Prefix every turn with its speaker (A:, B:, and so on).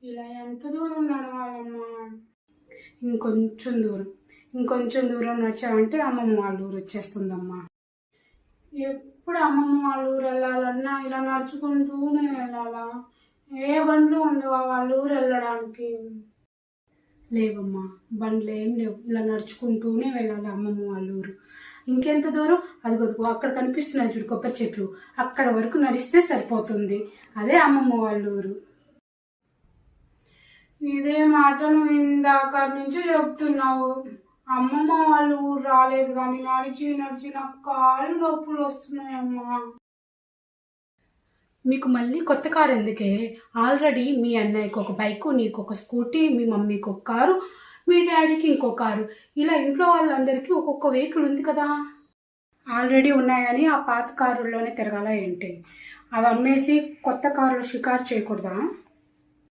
A: ఇలా ఎంత దూరం నడవాలమ్మా? ఇంకొంచెం దూరం నడిచామంటే అమ్మమ్మ వాళ్ళ ఊరు వచ్చేస్తుందమ్మా. ఎప్పుడు అమ్మమ్మ వాళ్ళ ఊరు వెళ్ళాలన్నా ఇలా నడుచుకుంటూనే వెళ్ళాలా? ఏ బండ్లు ఉండవా వాళ్ళ ఊరు వెళ్ళడానికి? లేవమ్మా, బండ్లు ఏం లేవు. ఇలా నడుచుకుంటూనే వెళ్ళాలి అమ్మమ్మ వాళ్ళ ఊరు. ఇంకెంత దూరం? అదిగో అక్కడ కనిపిస్తున్నాయి చూడు కొబ్బరి చెట్లు, అక్కడ వరకు నడిస్తే సరిపోతుంది. అదే అమ్మమ్మ వాళ్ళ ఊరు. ఇదే మాట నువ్వు ఇందాక నుంచి చెప్తున్నావు. అమ్మమ్మ వాళ్ళ ఊరు రాలేదు కానీ నడిచి నడిచి నాకు కాళ్ళు నొప్పులు వస్తున్నాయమ్మా. మీకు మళ్ళీ కొత్త కారు ఎందుకే? ఆల్రెడీ మీ అన్నయ్యకి ఒక బైకు, నీకు ఒక స్కూటీ, మీ మమ్మీకి ఒక కారు, మీ డాడీకి ఇంకో కారు, ఇలా ఇంట్లో వాళ్ళందరికీ ఒక్కొక్క వెహికల్ ఉంది కదా. ఆల్రెడీ ఉన్నాయని ఆ పాత కారుల్లోనే తిరగాల ఏంటి? అవి అమ్మేసి కొత్త కారులో షికారు చేయకూడదా?